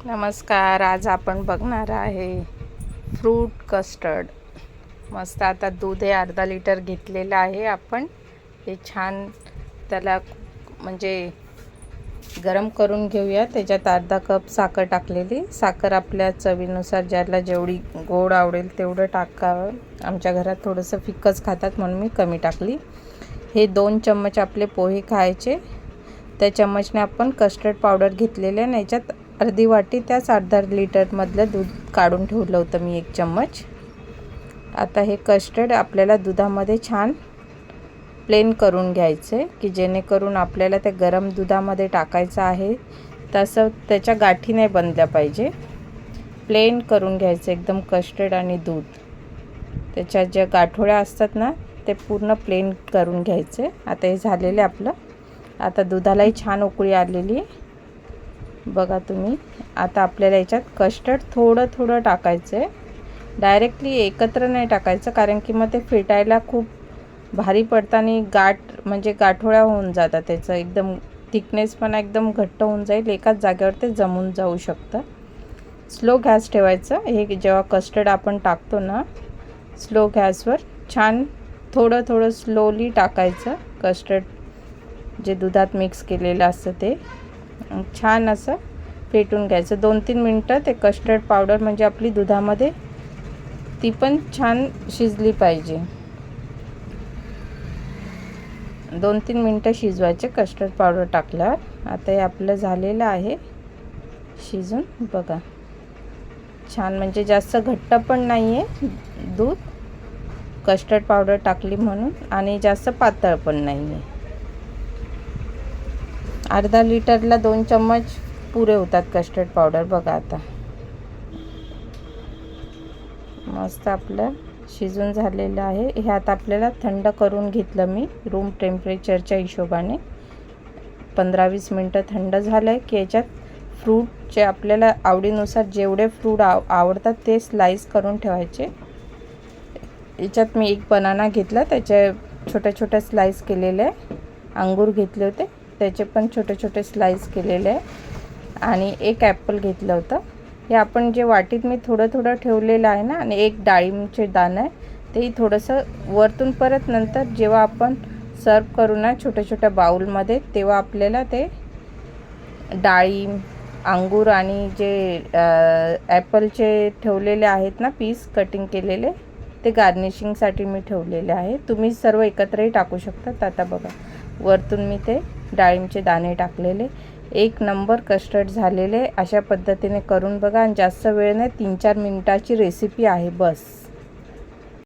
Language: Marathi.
नमस्कार. आज आपण बघणार आहे फ्रूट कस्टर्ड. मस्त आता दूध हे अर्धा लिटर घेतलेलं आहे आपण. हे छान त्याला म्हणजे गरम करून घेऊया. त्याच्यात अर्धा कप साखर टाकलेली. साखर आपल्या चवीनुसार ज्याला जेवढी गोड आवडेल तेवढं टाकावं. आमच्या घरात थोडंसं फिक्कच खातात म्हणून मी कमी टाकली. हे 2 चम्मच आपले पोहे खायचे. त्या चम्मचने आपण कस्टर्ड पावडर घेतलेले आहे. याच्यात अर्धी वाटी त्याच अर्धा लिटरमधलं दूध काढून ठेवलं होतं मी 1 चम्मच. आता हे कस्टर्ड आपल्याला दुधामध्ये छान प्लेन करून घ्यायचं आहे, की जेणेकरून आपल्याला ते गरम दुधामध्ये टाकायचं आहे. तसं त्याच्या गाठी नाही बनल्या पाहिजे. प्लेन करून घ्यायचं एकदम कस्टर्ड आणि दूध. त्याच्या ज्या गाठोड्या असतात ना ते पूर्ण प्लेन करून घ्यायचे. आता हे झालेलं आपलं. आता दुधालाही छान उकळी आलेली आहे बघा तुम्ही. आता आपल्याला याच्यात कस्टर्ड थोडं थोडं टाकायचं आहे. डायरेक्टली एकत्र नाही टाकायचं, कारण की मग ते फेटायला खूप भारी पडतं आणि गाठोळ्या होऊन जातात. त्याचं एकदम थिकनेस पण एकदम घट्ट होऊन जाईल. एकाच जागेवर ते जमून जाऊ शकतं. स्लो गॅस ठेवायचं. हे जेव्हा कस्टर्ड आपण टाकतो ना स्लो गॅसवर छान थोडं थोडं स्लोली टाकायचं. कस्टर्ड जे दुधात मिक्स केलेलं असतं ते छान असं फेटून घ्यायचं. 2-3 मिनटं ते कस्टर्ड पावडर म्हणजे आपली दुधामध्ये ती पण छान शिजली पाहिजे. 2-3 मिनटं शिजवायचे कस्टर्ड पावडर टाकल्यावर. आता हे आपलं झालेलं आहे शिजून बघा. छान म्हणजे जास्त घट्ट पण नाही आहे दूध, कस्टर्ड पावडर टाकली म्हणून, आणि जास्त पातळ पण नाही आहे. अर्धा लिटरला 2 चम्मच पुरे होतात कस्टर्ड पावडर बघा. आता मस्त आपलं शिजून झालेलं आहे. हे आता आपल्याला थंड करून घेतलं मी रूम टेम्परेचरच्या हिशोबाने. 15-20 मिनटं थंड झालं आहे की याच्यात फ्रूटचे आपल्याला आवडीनुसार जेवढे फ्रूट आवडतात ते स्लाईस करून ठेवायचे. याच्यात मी 1 बनाना घेतला, त्याचे छोटे छोटे स्लाईस केलेले आहे. अंगूर घेतले होते, त्याचे पण छोटे छोटे स्लाईस केलेले आहे. आणि 1 ॲपल घेतलं होतं. हे आपण जे वाटीत मी थोडं थोडं ठेवलेलं आहे ना, आणि 1 डाळिंबचे दाणे आहे तेही थोडंसं वरतून परत नंतर जेव्हा आपण सर्व करू ना छोट्या छोट्या बाउलमध्ये, तेव्हा आपल्याला ते डाळिंब, अंगूर आणि जे ॲपलचे ठेवलेले आहेत ना पीस कटिंग केलेले, ते गार्निशिंगसाठी मी ठेवलेले आहे. तुम्ही सर्व एकत्रही टाकू शकतात. आता बघा वरतून मी ते डाळिंबचे दाणे टाकलेले. 1 नंबर कस्टर्ड झालेले. अशा पद्धतीने करून बघा. आणि जास्त वेळ नाही, 3-4 मिनिटाची रेसिपी आहे बस.